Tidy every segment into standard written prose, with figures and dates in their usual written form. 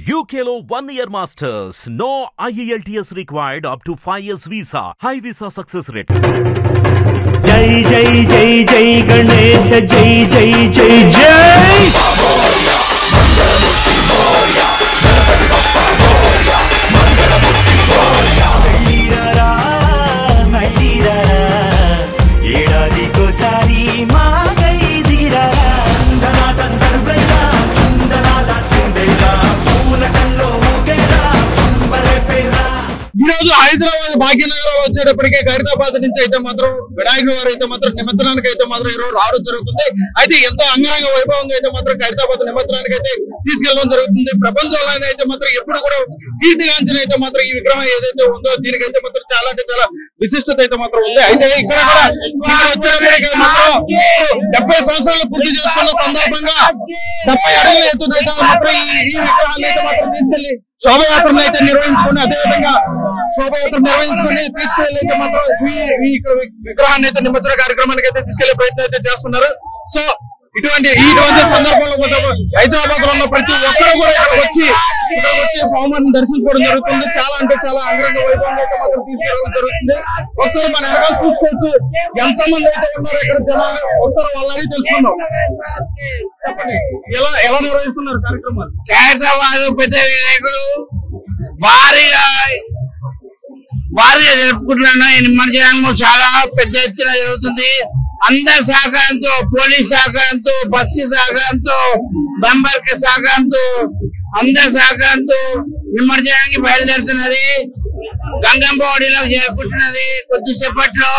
UKLO 1 year masters. No IELTS required up to 5 years visa. High visa success rate. Jai Jai Jai Jai Ganesh Jai Jai Jai Jai Hyderabad Bhagyanagaram వచ్చేటప్పటికే Khairatabad నుంచి అయితే మాత్రం వినాయకుడి వారు అయితే మాత్రం నిమజ్జనానికి అయితే మాత్రం ఈరోజు రావడం జరుగుతుంది. అయితే ఎంతో అంగరంగ వైభవంగా అయితే మాత్రం ఖైరతాబాద్ నిమజ్జనానికి అయితే తీసుకెళ్లడం జరుగుతుంది. ప్రపంచంలోనే అయితే మాత్రం ఎప్పుడు కూడా కీర్తిగాంచిన అయితే మాత్రం ఈ విగ్రహం ఏదైతే ఉందో దీనికైతే మాత్రం చాలా అంటే చాలా విశిష్టత అయితే మాత్రం ఉంది. అయితే ఇక్కడ కూడా వచ్చేటప్పటికే మాత్రం 70 సంవత్సరాలు పూర్తి చేసుకున్న సందర్భంగా 70 అడుగుల ఎత్తుతో మాత్రం ఈ విగ్రహాన్ని అయితే మాత్రం తీసుకెళ్లి శోభయాత్రను అయితే నిర్వహించుకుని అదేవిధంగా శోభయాత్ర నిర్వహించుకుని తీసుకెళ్ళి మాత్రం ఈ విగ్రహాన్ని అయితే నిమజ్జన కార్యక్రమానికి అయితే తీసుకెళ్లే ప్రయత్నం అయితే చేస్తున్నారు. సో ఇటువంటి సందర్భంలో హైదరాబాద్ లో ఉన్న ప్రతి ఒక్కరు కూడా ఇక్కడ వచ్చి స్వామివారిని దర్శించుకోవడం జరుగుతుంది. చాలా అంటే చాలా అంగరంగ వైభవంగా అయితే మాత్రం తీసుకెళ్ళడం జరుగుతుంది. ఒకసారి మన వెనకాల చూసుకోవచ్చు ఎంత మంది అయితే ఉన్నారు ఇక్కడ జనాలు. ఒకసారి వాళ్ళని తెలుసుకుందాం. చెప్పండి ఎలా నిర్వహిస్తున్నారు కార్యక్రమాలు? హైదరాబాద్ పెద్ద వినాయకుడు భారీగా జరుపుకుంటున్నాను. ఈ నిమజ్జనం చాలా పెద్ద ఎత్తున జరుగుతుంది. అందరి సహకారంతో, పోలీస్ సహకారంతో, బస్సు సహకారంతో, బంబర్క సహకారంతో, అందరి సహకారంతో నిమజ్జనానికి బయలుదేరుతున్నది. గంగమ్మ ఒడిలో జరుపుకుంటున్నది. కొద్దిసేపట్లో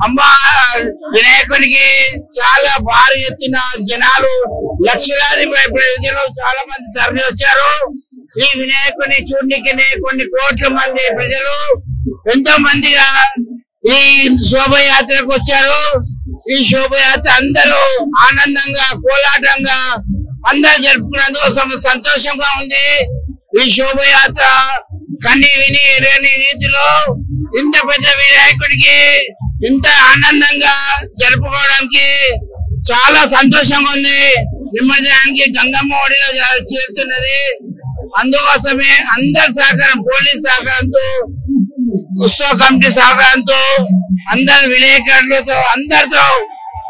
అమ్మ వినాయకునికి చాలా భారీ ఎత్తున జనాలు లక్షలాది ప్రజలు చాలా మంది తరలి వచ్చారు. ఈ వినాయకుని చూడడానికి కొన్ని కోట్ల మంది ప్రజలు ఎంతో మందిగా ఈ శోభయాత్రకు వచ్చారు. ఈ శోభయాత్ర అందరూ ఆనందంగా కోలాటంగా అందరూ జరుపుకున్నందుకు సంతోషంగా ఉంది. ఈ శోభయాత్ర కని విని ఎరగని రీతిలో ఇంత పెద్ద వినాయకుడికి ఇంత ఆనందంగా జరుపుకోవడానికి చాలా సంతోషంగా ఉంది. నిమజ్జనానికి గంగమ్మ ఒడిలో చేరుతున్నది. అందుకోసమే అందరి సహకారం, పోలీస్ సహకారంతో, ఉత్సవ కమిటీ సహకారంతో, అందరు విలేకరులతో అందరితో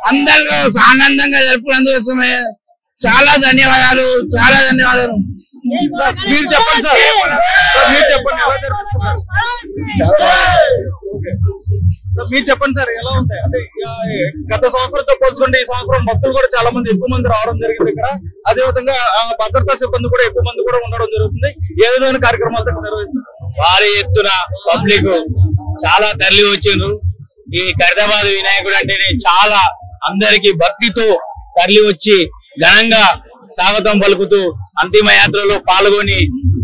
ఆనందంగా జరుపుకున్నందుకోసమే చాలా ధన్యవాదాలు. మీరు చెప్పండి సార్, మీరు చెప్పండి ఎలా జరుపుతున్నారు? మీరు చెప్పండి సార్ ఎలా ఉంటాయి? అంటే గత సంవత్సరంతో పోల్చుకుంటే ఈ సంవత్సరం భక్తులు కూడా చాలా మంది ఎక్కువ మంది రావడం జరిగింది ఇక్కడ. అదే విధంగా భద్రతా సిబ్బంది కూడా ఎక్కువ మంది కూడా ఉండడం జరుగుతుంది. ఏ విధమైన కార్యక్రమాలతో నిర్వహిస్తున్నారు? భారీ ఎత్తున పబ్లిక్ చాలా తరలి వచ్చిండ్రు. ఈ ఖైరతాబాద్ వినాయకుడు అంటేనే చాలా అందరికి భక్తితో తరలి వచ్చి ఘనంగా స్వాగతం పలుకుతూ అంతిమ యాత్రలో పాల్గొని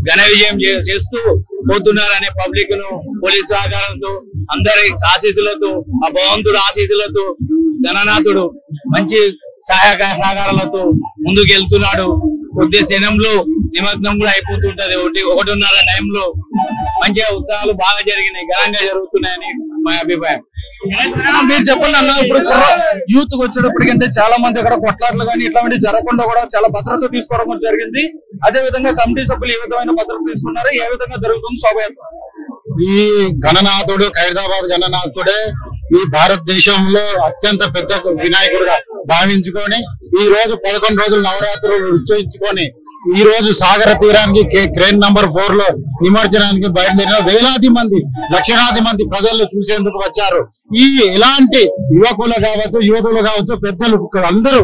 ఘన విజయం చేస్తూ పోతున్నారనే పబ్లిక్ ను పోలీసు సహకారంతో అందరి ఆశీస్సులతో ఆ భగవంతుడు ఆశీస్సులతో గణనాథుడు మంచి సహకారాలతో ముందుకు వెళ్తున్నాడు. కొద్ది క్షణంలో నిమగ్నం కూడా అయిపోతుంటది. 1:30 టైంలో మంచిగా ఉత్సవాలు బాగా జరిగినాయి, ఘనంగా జరుగుతున్నాయని మా అభిప్రాయం. మీరు చెప్పండి అన్న, ఇప్పుడు యూత్ వచ్చేటప్పటికంటే చాలా మంది అక్కడ కొట్లాట్లు కానీ ఇట్లాంటి జరగకుండా కూడా చాలా భద్రత తీసుకోవడం కూడా జరిగింది. అదే విధంగా కమిటీ సభ్యులు ఏ విధమైన భద్రత తీసుకున్నారు, ఏ విధంగా జరుగుతుంది శోభయాత్ర? ఈ గణనాథుడు ఖైరతాబాద్ గణనాథుడే ఈ భారతదేశంలో అత్యంత పెద్ద వినాయకుడుగా భావించుకొని ఈ రోజు 11 రోజులు నవరాత్రులు ఉత్సవించుకొని ఈ రోజు సాగర తీరానికి క్రేన్ నంబర్ 4 లో నిమజ్జనానికి బయలుదేరిన వేలాది మంది, లక్షలాది మంది ప్రజలు చూసేందుకు వచ్చారు. ఈ ఎలాంటి యువకులు కావచ్చు, యువతులు కావచ్చు, పెద్దలు అందరూ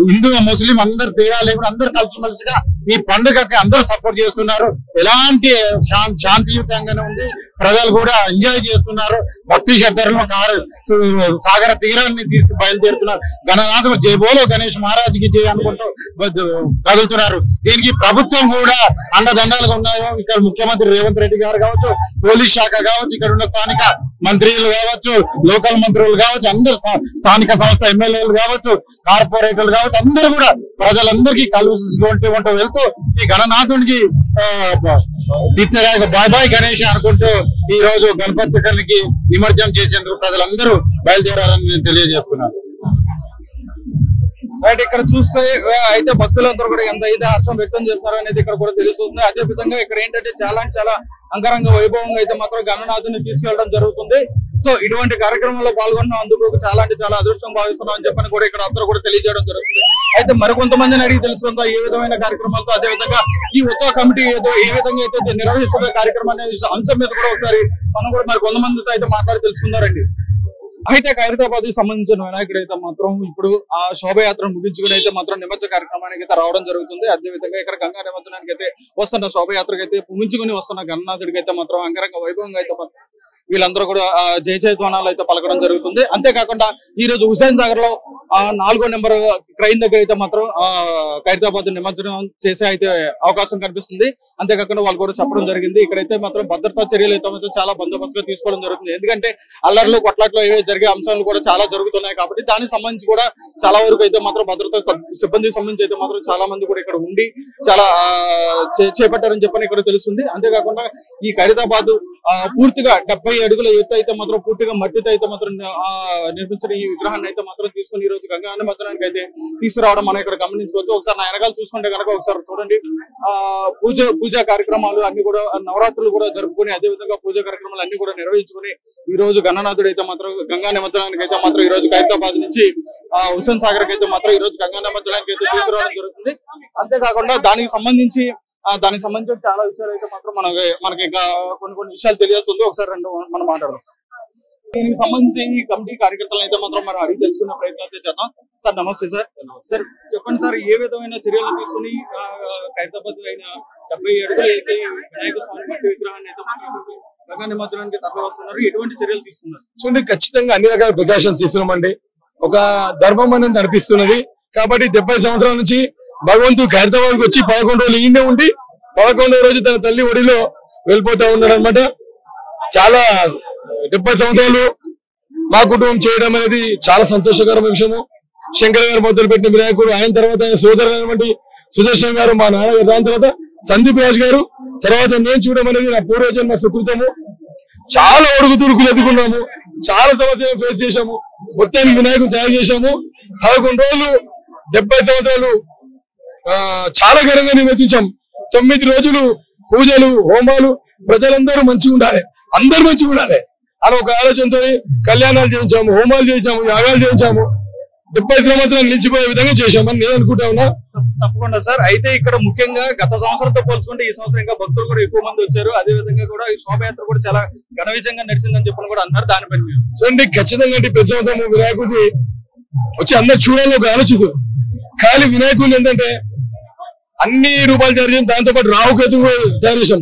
హిందూ ముస్లిం అందరు తేడా లేకుండా అందరు కలిసిమెలిసిగా ఈ పండుగకి అందరూ సపోర్ట్ చేస్తున్నారు. ఎలాంటి శాంతియుతంగానే ఉంది. ప్రజలు కూడా ఎంజాయ్ చేస్తున్నారు. భక్తి శ్రద్ధలను సాగర తీరాన్ని తీసుకు బయలుదేరుతున్నారు. గణనాథుడు జై బోలో గణేష్ మహారాజ్ కి జై అనుకుంటూ కదులుతున్నారు. దీనికి ప్రభుత్వం కూడా అండదండాలుగా ఉన్నాయో. ఇక్కడ ముఖ్యమంత్రి రేవంత్ రెడ్డి గారు కావచ్చు, పోలీస్ శాఖ కావచ్చు, ఇక్కడ ఉన్న స్థానిక మంత్రులు కావచ్చు, లోకల్ మంత్రులు కావచ్చు, అందరు స్థానిక సంస్థ ఎమ్మెల్యేలు కావచ్చు, కార్పొరేటర్లు కావచ్చు, అందరూ కూడా ప్రజలందరికీ కలుసుకుంటూ వెళ్తూ ఈ గణనాథునికి బాయ్ బాయ్ గణేష్ అనుకుంటూ ఈ రోజు గణపతికి నిమజ్జనం చేసేందుకు ప్రజలందరూ బయలుదేరారని నేను తెలియజేస్తున్నాను. రైట్, ఇక్కడ చూస్తే అయితే భక్తులందరూ కూడా ఎంత అయితే హర్షం వ్యక్తం చేస్తున్నారు అనేది ఇక్కడ కూడా తెలుస్తుంది. అదే విధంగా ఇక్కడ ఏంటంటే చాలా అంగరంగ వైభవంగా అయితే మాత్రం గణనాథుని తీసుకెళ్లడం జరుగుతుంది. సో ఇటువంటి కార్యక్రమంలో పాల్గొన్నందుకు చాలా అదృష్టం భావిస్తున్నాం అని చెప్పని కూడా ఇక్కడ అందరూ కూడా తెలియజేయడం జరుగుతుంది. అయితే మరికొంతమందిని అడిగి తెలుసుకుందాం ఏ విధమైన కార్యక్రమాలతో, అదే విధంగా ఈ ఉత్సవ కమిటీ ఏ విధంగా అయితే నిర్వహిస్తున్న కార్యక్రమాన్ని అంశం మీద కూడా ఒకసారి మనం కూడా మరి కొంతమందితో అయితే మాట్లాడి తెలుసుకుందారండి. అయితే ఖైరతాబాద్ కి సంబంధించిన వినాయకుడు అయితే మాత్రం ఇప్పుడు ఆ శోభయాత్రను ముగించుకుని అయితే మాత్రం నిమజ్జన కార్యక్రమానికి అయితే రావడం జరుగుతుంది. అదే విధంగా ఇక్కడ గంగా నిమజ్జనానికి అయితే వస్తున్న శోభయాత్రకి అయితే ముగించుకుని వస్తున్న గణనాథుడికి అయితే మాత్రం అంగరంగ వైభవంగా అయితే వీళ్ళందరూ కూడా జయధ్వానాలు అయితే పలకడం జరుగుతుంది. అంతేకాకుండా ఈ రోజు హుసేన్ సాగర్ లో 4వ నెంబర్ క్రైన్ దగ్గర అయితే మాత్రం ఖైరతాబాద్ నిమజ్జనం చేసే అయితే అవకాశం కనిపిస్తుంది. అంతేకాకుండా వాళ్ళు కూడా చెప్పడం జరిగింది ఇక్కడైతే మాత్రం భద్రతా చర్యలు అయితే మాత్రం చాలా బందోబస్తుగా తీసుకోవడం జరుగుతుంది. ఎందుకంటే అల్లర్లు కొట్లాట్లు జరిగే అంశాలు కూడా చాలా జరుగుతున్నాయి కాబట్టి దానికి సంబంధించి కూడా చాలా వరకు అయితే మాత్రం భద్రతా సిబ్బందికి సంబంధించి అయితే మాత్రం చాలా మంది కూడా ఇక్కడ ఉండి చాలా చేపట్టారని చెప్పని ఇక్కడ తెలుస్తుంది. అంతేకాకుండా ఈ ఖైరతాబాద్ పూర్తిగా 70 అడుగుల ఎత్తు అయితే మాత్రం పూర్తిగా మట్టితో అయితే మాత్రం నిర్మించిన ఈ విగ్రహాన్ని అయితే మాత్రం తీసుకుని ఈ రోజు గంగా నిమజ్జనానికి అయితే తీసుకురావడం మనం ఇక్కడ గమనించుకోవచ్చు. ఒకసారి నా వెనకాల చూసుకుంటే కనుక ఒకసారి చూడండి, పూజా కార్యక్రమాలు అన్ని కూడా నవరాత్రులు కూడా జరుపుకుని అదే విధంగా పూజా కార్యక్రమాలు అన్ని కూడా నిర్వహించుకుని ఈ రోజు గణనాథుడు అయితే మాత్రం గంగా నిమజ్జనానికి అయితే మాత్రం ఈ రోజు ఖైరతాబాద్ నుంచి హుసేన్ సాగర్ కి అయితే మాత్రం ఈ రోజు గంగా నిమజ్జనానికి అయితే తీసుకురావడం జరుగుతుంది. అంతేకాకుండా దానికి సంబంధించి చాలా విషయాలు అయితే మాత్రం మనకి ఇంకా కొన్ని విషయాలు తెలియాల్సి ఉంది. ఒకసారి మనం మాట్లాడదాం. దీనికి సంబంధించి ఈ కమిటీ కార్యకర్తలను అయితే మాత్రం మనం అడిగి తెలుసుకునే ప్రయత్నం అయితే చేద్దాం. సార్ నమస్తే సార్. సార్ చెప్పండి సార్, ఏ విధమైన చర్యలు తీసుకుని ఖైరతాబాద్ అయిన 70 అడుగులు అయితే వినాయక స్వామి మట్టి విగ్రహాన్ని అయితే గంగా నిమజ్జనానికి తరలి వస్తున్నారు, ఎటువంటి చర్యలు తీసుకున్నారు? చూడండి, ఖచ్చితంగా అన్ని రకాల ప్రికాషన్స్ తీసుకున్నామండి. ఒక ధర్మం అనేది నడిపిస్తున్నది కాబట్టి 70 సంవత్సరాల నుంచి భగవంతుడు ఖైరతాబాద్కి వచ్చి 11 రోజులు ఈయనే ఉండి 11వ రోజు తన తల్లి ఒడిలో వెళ్ళిపోతా ఉన్నాడు అనమాట. చాలా 70 సంవత్సరాలు మా కుటుంబం చేయడం అనేది చాలా సంతోషకరమైన విషయము. శంకర్ గారు మొదలు పెట్టిన వినాయకుడు, ఆయన తర్వాత ఆయన సోదరుడు సుదర్శన్ గారు, మా నాన్నగారు, దాని తర్వాత సందీప్ రాజ్ గారు, తర్వాత నేను చూడడం అనేది నా పూర్వజన్మ సుకృతము. చాలా ఒడుగు తురుకులు ఎదుర్కొన్నాము, చాలా సమస్యలు ఫేస్ చేశాము, మొత్తానికి వినాయకుడు తయారు చేశాము. 11 రోజులు 70 సంవత్సరాలు చాలా ఘనంగా నిర్వర్తించాం. 9 రోజులు పూజలు, హోమాలు, ప్రజలందరూ మంచిగా ఉండాలి, అందరూ మంచిగా ఉండాలి అని ఒక ఆలోచనతో కళ్యాణాలు చేయించాము, హోమాలు చేయించాము, యాగాలు చేయించాము. 70 సంవత్సరాలు నిలిచిపోయే విధంగా చేశామని నేను అనుకుంటా ఉన్నా. తప్పకుండా సార్. అయితే ఇక్కడ ముఖ్యంగా గత సంవత్సరంతో పోల్చుకుంటే ఈ సంవత్సరం ఇంకా భక్తులు కూడా ఎక్కువ మంది వచ్చారు. అదే విధంగా కూడా ఈ శోభయాత్ర కూడా చాలా ఘన విజయంగా నడిచిందని చెప్పని కూడా అన్నారు. దానిపై చూడండి, ఖచ్చితంగా ప్రతి సంవత్సరం వినాయకుడి వచ్చి అందరు చూడాలని ఒక ఆలోచిస్తారు. కానీ వినాయకుడిని ఏంటంటే అన్ని రూపాయలు తయారు చేసాం, దాంతో పాటు రావుకేతు తయారు చేసాం.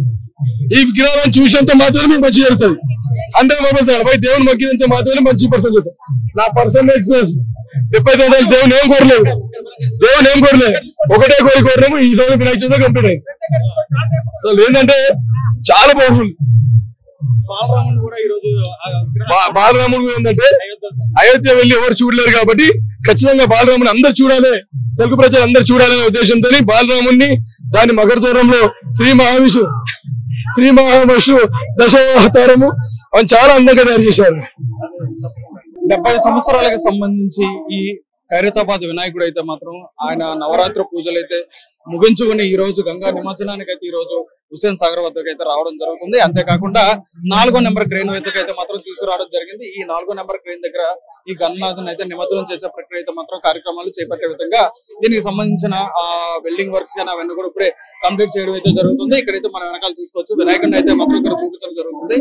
ఈ విగ్రహాలను చూసినంత మాత్రమే మంచి జరుగుతుంది. 100% దేవుని మొక్కినంత మాత్రమే మంచి పర్సన్ చేస్తాం. నా పర్సనల్ ఎక్స్పీరియన్స్ 70 సంవత్సరాలు దేవుని ఏం కోరలేదు, ఒకటే కోరినాము. ఈ సంవత్సరం వినాయక చవితి కంప్లీట్ అయింది. అసలు ఏంటంటే చాలా పవర్ఫుల్. బాలరాముడు ఏంటంటే అయోధ్య వెళ్ళి ఎవరు చూడలేరు కాబట్టి ఖచ్చితంగా బాలరాముని అందరు చూడాలి, తెలుగు ప్రజలు అందరు చూడాలనే ఉద్దేశంతో బాలరాముని దాని మకర దూరంలో శ్రీ మహావిష్ణు దశావతారము అని చాలా అందంగా తయారు చేశారు. 70 సంవత్సరాలకు సంబంధించి ఈ ఖైరతాబాద్ వినాయకుడు అయితే మాత్రం ఆయన నవరాత్రి పూజలు అయితే ముగించుకుని ఈ రోజు గంగా నిమజ్జనానికి అయితే ఈ రోజు హుసేన్ సాగర్ వద్దకు అయితే రావడం జరుగుతుంది. అంతేకాకుండా 4వ నెంబర్ క్రేన్ వద్దకు అయితే మాత్రం తీసుకురావడం జరిగింది. ఈ 4వ నెంబర్ క్రేన్ దగ్గర ఈ గణనాథుని అయితే నిమజ్జనం చేసే ప్రక్రియ అయితే మాత్రం కార్యక్రమాలు చేపట్టే విధంగా దీనికి సంబంధించిన వెల్డింగ్ వర్క్స్ కానీ అవన్నీ కూడా ఇప్పుడే కంప్లీట్ చేయడం అయితే జరుగుతుంది. ఇక్కడైతే మన వెనకాల చూసుకోవచ్చు, వినాయకుడిని అయితే మాత్రం ఇక్కడ చూపించడం జరుగుతుంది.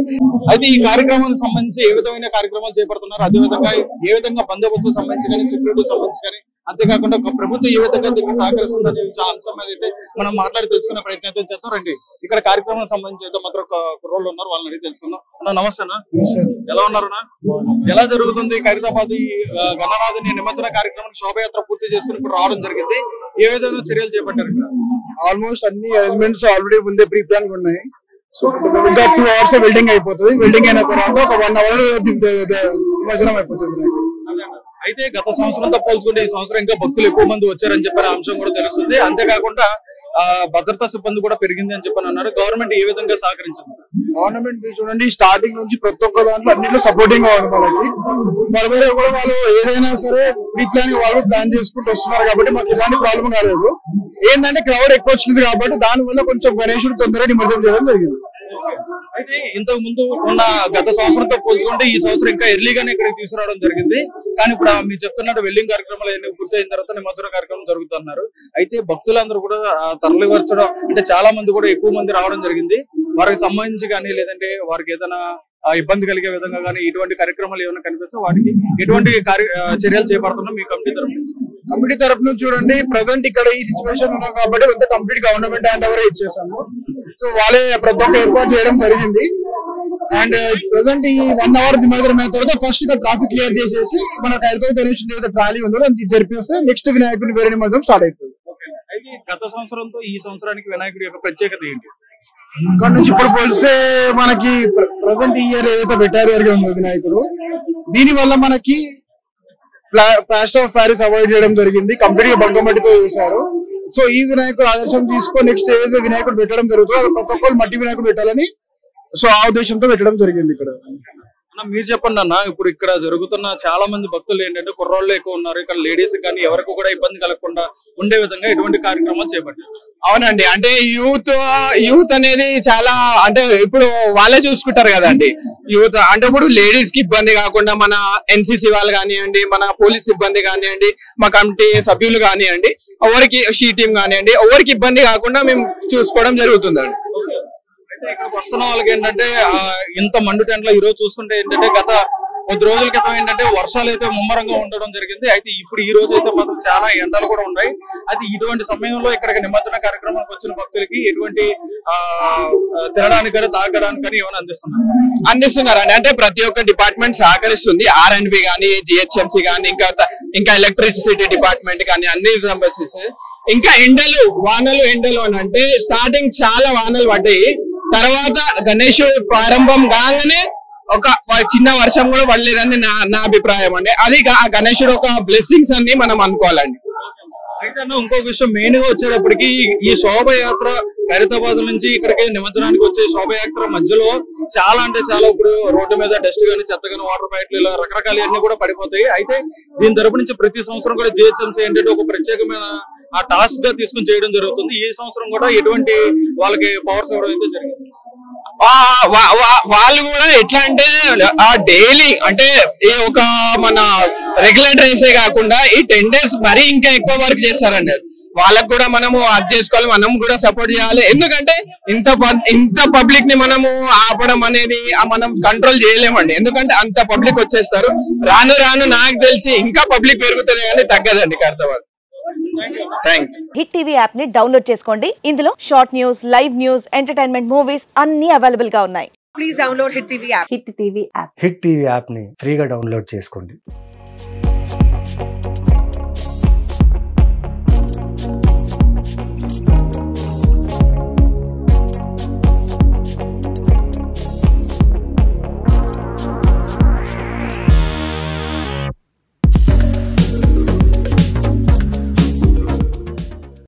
అయితే ఈ కార్యక్రమానికి సంబంధించి ఏ విధమైన కార్యక్రమాలు చేపడుతున్నారు, అదేవిధంగా ఏ విధంగా బందోబస్తు సంబంధించి కానీ సెక్యూరిటీ సంబంధించి కానీ, అంతేకాకుండా ప్రభుత్వం ఏ విధంగా దీనికి సహకరిస్తుందనే అంశం మీద అయితే మనం మాట్లాడి తెలుసుకునే ప్రయత్నం అయితే చేస్తాం. రండి, ఇక్కడ కార్యక్రమం సంబంధించి అయితే మాత్రం కుర్రోళ్ళు ఉన్నారు, వాళ్ళని అడిగి తెలుసుకుందాం. అన్న నమస్తే అన్న, ఎలా ఉన్నారన్నా? ఎలా జరుగుతుంది ఖైరతాబాద్ ఈ గణనాథుని నిమజ్జన కార్యక్రమానికి శోభయాత్ర పూర్తి చేసుకుని ఇప్పుడు రావడం జరిగింది, ఏ విధంగా చర్యలు చేపట్టారు? ఆల్మోస్ట్ అన్ని అరేంజ్మెంట్స్ ఆల్రెడీ ముందే ప్రీ ప్లాన్ ఉన్నాయి. సో ఇంకా 2 hours వెల్డింగ్ అయిపోతుంది. వెల్డింగ్ అయిన తర్వాత ఒక 1 hour నిమజ్జనం అయిపోతుంది. అయితే గత సంవత్సరంతో పోల్చుకుంటే ఈ సంవత్సరం ఇంకా భక్తులు ఎక్కువ మంది వచ్చారని చెప్పిన అంశం కూడా తెలుస్తుంది. అంతేకాకుండా భద్రతా సిబ్బంది కూడా పెరిగింది అని చెప్పని అన్నారు. గవర్నమెంట్ ఏ విధంగా సహకరించింది? గవర్నమెంట్ చూడండి స్టార్టింగ్ నుంచి ప్రతి ఒక్క దాంట్లో అన్నింటిలో సపోర్టింగ్ గా ఉంది మనకి. ఫర్దర్ కూడా వాళ్ళు ఏదైనా సరే ప్రీ ప్లాన్ వాళ్ళు ప్లాన్ చేసుకుంటూ వస్తున్నారు కాబట్టి మాకు ఎలాంటి ప్రాబ్లం కాలేదు. ఏంటంటే క్రౌడ్ ఎక్కువ వచ్చింది కాబట్టి దాని వల్ల కొంచెం గణేశుడు తొందరగా నిమజ్జనం చేయడం జరిగింది. అయితే ఇంతకు ముందు ఉన్న గత సంవత్సరంతో పోల్చుకుంటే ఈ సంవత్సరం ఇంకా ఎర్లీగానే ఇక్కడికి తీసుకురావడం జరిగింది. కానీ ఇప్పుడు మీరు చెప్తున్నట్టు వెల్లింగ్ కార్యక్రమాలు అన్ని పూర్తయిన తర్వాత నిమజ్జన కార్యక్రమం జరుగుతున్నారు. అయితే భక్తులందరూ కూడా తరలివరచడం అంటే చాలా మంది కూడా ఎక్కువ మంది రావడం జరిగింది. వారికి సంబంధించి కానీ లేదంటే వారికి ఏదైనా ఇబ్బంది కలిగే విధంగా కానీ ఇటువంటి కార్యక్రమాలు ఏమైనా కనిపిస్తే వాటికి ఎటువంటి చర్యలు చేపడుతున్నాం మీ కమిటీ తరఫు నుంచి చూడండి. ప్రజెంట్ ఇక్కడ ఈ సిచ్యువేషన్ ఉన్నాం కాబట్టి అంతా కంప్లీట్ గవర్నమెంట్ హ్యాండ్ ఓవర్ ఇచ్చేసాము. సో వాళ్ళే ప్రతి ఒక్క ఏర్పాటు చేయడం జరిగింది. అండ్ ప్రెసెంట్ ఈ 1 hour నిమజ్జనం అయిన తర్వాత ఫస్ట్ ఇక్కడ ట్రాఫిక్ క్లియర్ చేసేసి మన ఖైరతాబాద్ గణేశుడి ఏదైతే ట్రాలీ ఉందో అది జరిపిస్తే నెక్స్ట్ వినాయకుడి వేరే నిమజ్జనం స్టార్ట్ అవుతుంది. అయితే గత సంవత్సరంతో ఈ సంవత్సరానికి వినాయకుడి యొక్క ప్రత్యేకత ఏంటి? ఇక్కడ నుంచి ఇప్పుడు పోలిస్తే మనకి ప్రెసెంట్ ఈ ఇయర్ ఏదైతే వెటరీ ఉందో వినాయకుడు, దీని వల్ల మనకి ప్లాస్టర్ ఆఫ్ ప్యారిస్ అవాయిడ్ చేయడం జరిగింది. కంప్లీట్ గా బంకమట్టితో చేశారు. సో ఈ వినాయకుడు ఆదర్శం తీసుకొని నెక్స్ట్ ఏదైతే వినాయకుడు పెట్టడం జరుగుతుందో అది ప్రతి ఒక్కరు మట్టి వినాయకుడు పెట్టాలని సో ఆ ఉద్దేశంతో పెట్టడం జరిగింది. ఇక్కడ మీరు చెప్పండి అన్న, ఇప్పుడు ఇక్కడ జరుగుతున్న చాలా మంది భక్తులు ఏంటంటే కుర్రోళ్ళు ఎక్కువ ఉన్నారు. ఇక్కడ లేడీస్ కానీ ఎవరికి కూడా ఇబ్బంది కలగకుండా ఉండే విధంగా ఎటువంటి కార్యక్రమాలు చేపట్టారు? అవునండి, అంటే యూత్ అనేది చాలా అంటే ఇప్పుడు వాళ్ళే చూసుకుంటారు కదండి. యూత్ అంటే ఇప్పుడు లేడీస్ కి ఇబ్బంది కాకుండా మన ఎన్సీసీ వాళ్ళు కానివ్వండి, మన పోలీస్ సిబ్బంది కానివ్వండి, మా కమిటీ సభ్యులు కానివ్వండి, ఎవరికి షీ టీం కానివ్వండి, ఎవరికి ఇబ్బంది కాకుండా మేము చూసుకోవడం జరుగుతుందండి. ఇక్కడికి వస్తున్న వాళ్ళకి ఏంటంటే ఇంత మండు టెంట్లో ఈ రోజు చూసుకుంటే ఏంటంటే గత కొద్ది రోజుల క్రితం ఏంటంటే వర్షాలు అయితే ముమ్మరంగా ఉండడం జరిగింది. అయితే ఇప్పుడు ఈ రోజు అయితే మాత్రం చాలా ఎండలు కూడా ఉన్నాయి. అయితే ఇటువంటి సమయంలో ఇక్కడికి నిమజ్జన కార్యక్రమానికి వచ్చిన భక్తులకి ఎటువంటి తినడానికి కానీ తాగడానికి కానీ ఏమైనా అందిస్తున్నారండి. అంటే ప్రతి ఒక్క డిపార్ట్మెంట్ సహకరిస్తుంది. R&B కానీ, GHMC కానీ, ఇంకా ఎలక్ట్రిసిటీ డిపార్ట్మెంట్ కానీ అన్ని సంబంధిస్తుంది. ఇంకా వానలు అని అంటే స్టార్టింగ్ చాలా వానలు పడ్డాయి. తర్వాత గణేశుడు ప్రారంభం కాగానే ఒక చిన్న వర్షం కూడా పడలేదని నా అభిప్రాయం అండి. అది గణేశుడు ఒక బ్లెస్సింగ్స్ అని మనం అనుకోవాలండి. అయితే ఇంకొక విషయం మెయిన్ గా వచ్చేటప్పటికి ఈ శోభయాత్ర ఖైరతాబాద్ నుంచి ఇక్కడికి నిమజ్జనానికి వచ్చే శోభయాత్ర మధ్యలో చాలా అంటే చాలా ఇప్పుడు రోడ్డు మీద డస్ట్ గానీ, చెత్త గానీ, వాటర్ బ్యాట్లు ఇలా రకరకాల అన్ని కూడా పడిపోతాయి. అయితే దీని తరపు నుంచి ప్రతి సంవత్సరం కూడా GHMC ఏంటంటే ఒక ప్రత్యేకమైన టాస్క్ గా తీసుకుని చేయడం జరుగుతుంది. ఈ సంవత్సరం కూడా ఎటువంటి వాళ్ళకి పవర్స్ ఇవ్వడం అయితే జరిగింది. వాళ్ళు కూడా ఎట్లా అంటే డైలీ అంటే ఒక మన రెగ్యులర్ డ్రైసే కాకుండా ఈ 10 days మరీ ఇంకా ఎక్కువ వర్క్ చేస్తారండి. వాళ్ళకు కూడా మనము అది చేసుకోవాలి, మనం కూడా సపోర్ట్ చేయాలి. ఎందుకంటే ఇంత పబ్లిక్ ని మనము ఆపడం అనేది మనం కంట్రోల్ చేయలేమండి. ఎందుకంటే అంత పబ్లిక్ వచ్చేస్తారు. రాను నాకు తెలిసి ఇంకా పబ్లిక్ పెరుగుతుంది కానీ తగ్గదండి ఖైరతాబాద్. హిట్ టీవీ యాప్ ని డౌన్లోడ్ చేసుకోండి. ఇందులో short news, live news, entertainment movies అన్ని అవైలబుల్ గా ఉన్నాయి. Please download hit TV app. Hit TV app ని ఫ్రీగా డౌన్లోడ్ చేసుకోండి.